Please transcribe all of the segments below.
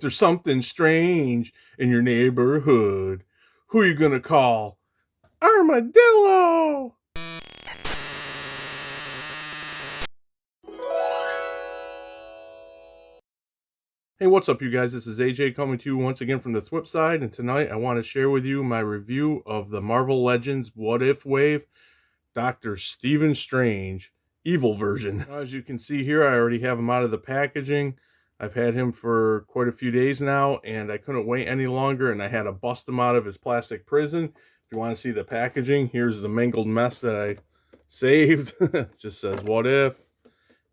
There's something strange in your neighborhood. Who you gonna call? Armadillo! Hey, what's up, you guys? This is AJ coming to you once again from the Thwip side, and tonight I want to share with you my review of the Marvel Legends What If Wave Dr. Stephen Strange Evil version. As you can see here, I already have him out of the packaging. I've had him for quite a few days now, and I couldn't wait any longer, and I had to bust him out of his plastic prison. If you want to see the packaging, here's the mangled mess that I saved. It just says, what if?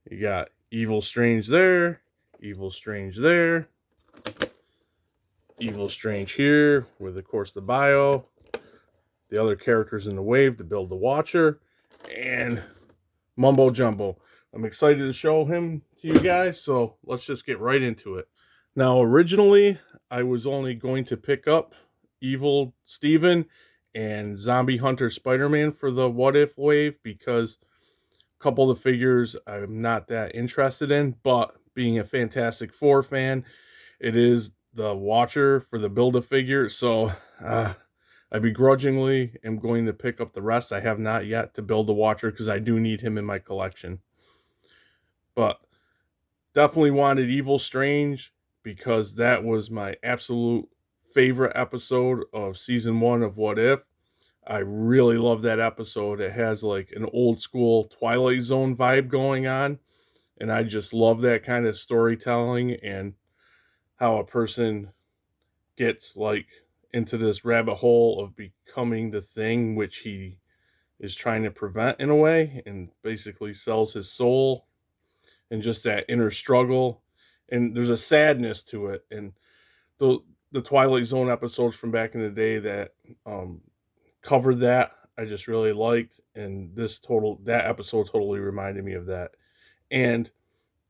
You got Evil Strange there, Evil Strange there, Evil Strange here, with, of course, the bio, the other characters in the wave to build the Watcher, and mumbo jumbo. I'm excited to show him to you guys, so let's just get right into it. Now, originally, I was only going to pick up Evil Steven and Zombie Hunter Spider-Man for the What If wave because a couple of the figures I'm not that interested in, but being a Fantastic Four fan, it is the Watcher for the Build-A-Figure, so I begrudgingly am going to pick up the rest. I have not yet to build the Watcher because I do need him in my collection. But definitely wanted Evil Strange because that was my absolute favorite episode of season 1 of What If. I really love that episode. It has like an old school Twilight Zone vibe going on. And I just love that kind of storytelling and how a person gets like into this rabbit hole of becoming the thing which he is trying to prevent in a way, and basically sells his soul, and just that inner struggle. And there's a sadness to it. And the Twilight Zone episodes from back in the day that covered that, I just really liked. And that episode totally reminded me of that. And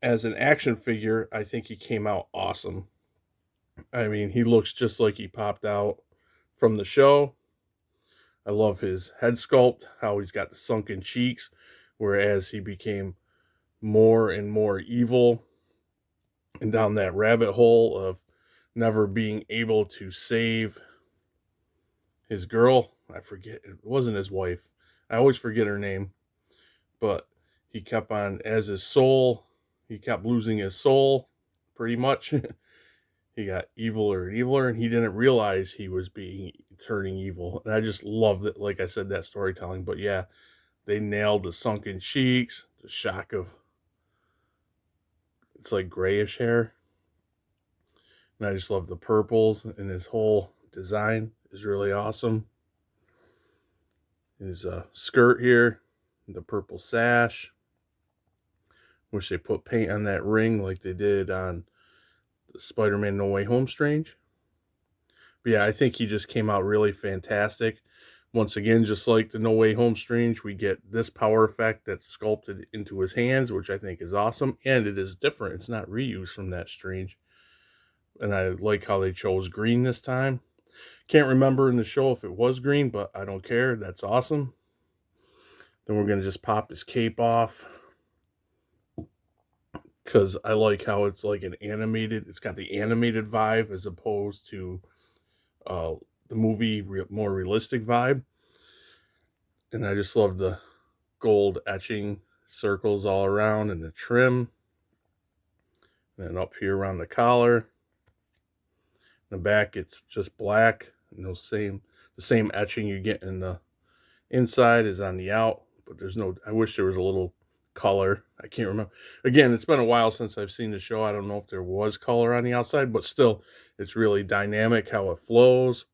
as an action figure, I think he came out awesome. I mean, he looks just like he popped out from the show. I love his head sculpt, how he's got the sunken cheeks, whereas he became more and more evil and down that rabbit hole of never being able to save his girl. I forget, it wasn't his wife. I always forget her name. But he kept on, as his soul, he kept losing his soul, pretty much. He got eviler and eviler, and he didn't realize he was turning evil. And I just love it, like I said, that storytelling. But yeah, they nailed the sunken cheeks, the shock of, it's like grayish hair. And I just love the purples, and his whole design is really awesome. His skirt here, the purple sash. Wish they put paint on that ring like they did on the Spider-Man No Way Home Strange. But yeah, I think he just came out really fantastic. Once again, just like the No Way Home Strange, we get this power effect that's sculpted into his hands, which I think is awesome. And it is different. It's not reused from that Strange. And I like how they chose green this time. Can't remember in the show if it was green, but I don't care. That's awesome. Then we're going to just pop his cape off, because I like how it's like it's got the animated vibe as opposed to the movie more realistic vibe. And I just love the gold etching circles all around and the trim. And then up here around the collar. In the back, it's just black. And the same etching you get in the inside is on the out. But there's no, I wish there was a little color. I can't remember. Again, it's been a while since I've seen the show. I don't know if there was color on the outside, but still, it's really dynamic how it flows.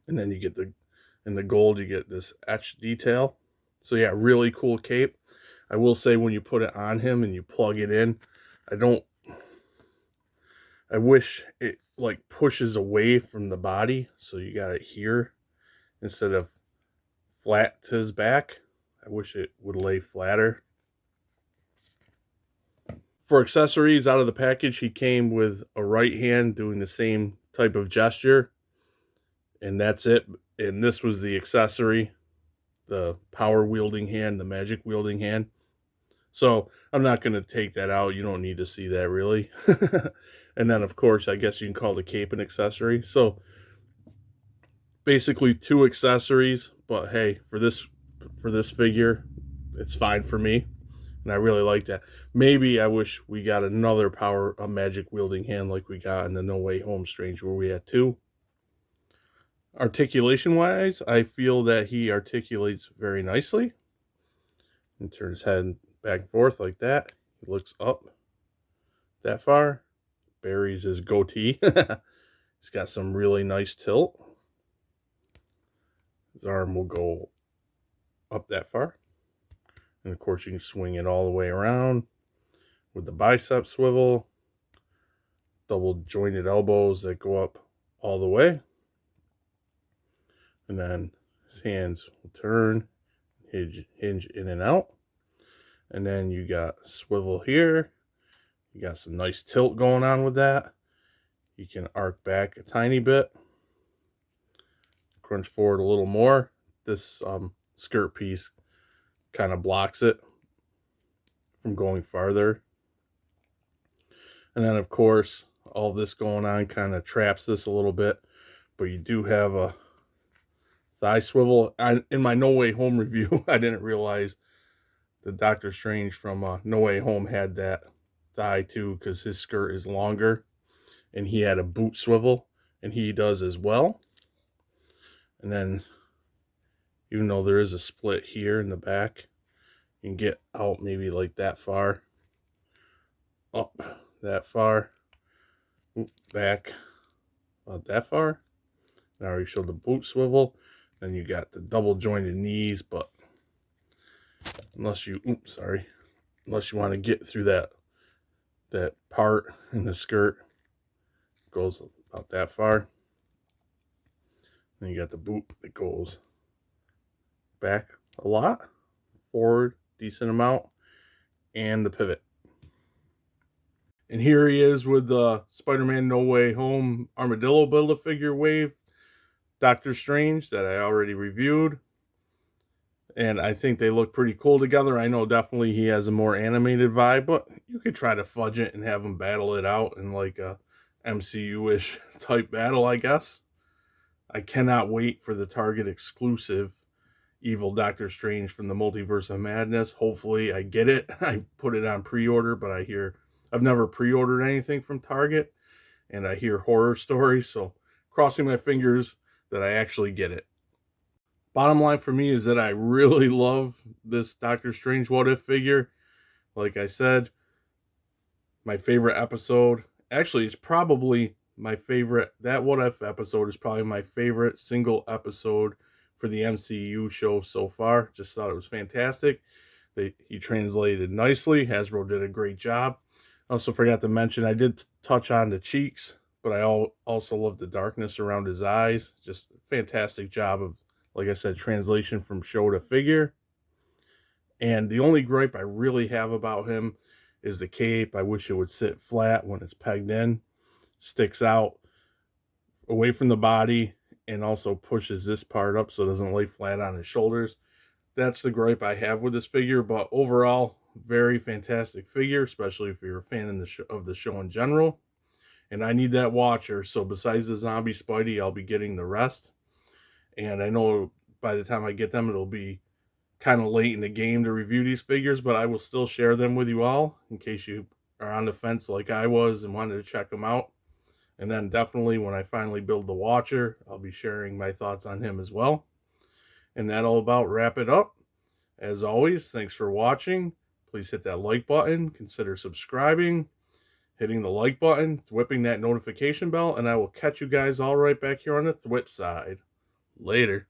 And then you get in the gold, you get this etched detail. So yeah, really cool cape. I will say, when you put it on him and you plug it in, I wish it like pushes away from the body, so you got it here instead of flat to his back. I wish it would lay flatter. For accessories out of the package, he came with a right hand doing the same type of gesture, and that's it. And this was the accessory, the power wielding hand, the magic wielding hand. So I'm not going to take that out. You don't need to see that, really. And then, of course, I guess you can call the cape an accessory. So basically 2 accessories, but hey, for this figure, it's fine for me. And I really like that. Maybe I wish we got another a magic wielding hand like we got in the No Way Home Strange, where we had 2. Articulation wise, I feel that he articulates very nicely. And turn his head back and forth like that. He looks up that far. Buries his goatee. He's got some really nice tilt. His arm will go up that far. And of course, you can swing it all the way around with the bicep swivel. Double jointed elbows that go up all the way. And then his hands will turn, hinge in and out. And then you got swivel here. You got some nice tilt going on with that. You can arc back a tiny bit. Crunch forward a little more. This skirt piece kind of blocks it from going farther. And then, of course, all this going on kind of traps this a little bit. But you do have a thigh swivel. In my No Way Home review, I didn't realize that Doctor Strange from No Way Home had that thigh too, because his skirt is longer. And he had a boot swivel, and he does as well. And then, even though there is a split here in the back, you can get out maybe like that far, up that far, back about that far. I already showed the boot swivel. Then you got the double jointed knees, but unless you want to get through that part in the skirt, it goes about that far. Then you got the boot that goes back a lot, forward decent amount, and the pivot. And here he is with the Spider-Man No Way Home Armadillo Build-A-Figure Wave Doctor Strange that I already reviewed. And I think they look pretty cool together. I know definitely he has a more animated vibe, but you could try to fudge it and have them battle it out in like a MCU-ish type battle, I guess. I cannot wait for the Target exclusive Evil Doctor Strange from the Multiverse of Madness. Hopefully I get it. I put it on pre-order, but I've never pre-ordered anything from Target, and I hear horror stories, so crossing my fingers that I actually get it. Bottom line for me is that I really love this Doctor Strange What If figure. Like I said, my favorite episode, actually it's probably my favorite, that What If episode is probably my favorite single episode for the MCU show so far. Just thought it was fantastic. He translated nicely. Hasbro did a great job. I also forgot to mention, I did touch on the cheeks, but I also love the darkness around his eyes. Just fantastic job of, like I said, translation from show to figure. And the only gripe I really have about him is the cape. I wish it would sit flat when it's pegged in. Sticks out away from the body and also pushes this part up so it doesn't lay flat on his shoulders. That's the gripe I have with this figure, but overall, very fantastic figure, especially if you're a fan of the show in general. And I need that watcher, so besides the zombie Spidey, I'll be getting the rest. And I know by the time I get them, it'll be kind of late in the game to review these figures, but I will still share them with you all in case you are on the fence like I was and wanted to check them out. And then definitely when I finally build the watcher, I'll be sharing my thoughts on him as well. And that'll about wrap it up. As always, thanks for watching. Please hit that like button, consider subscribing, hitting the like button, whipping that notification bell, and I will catch you guys all right back here on the Thwip side. Later.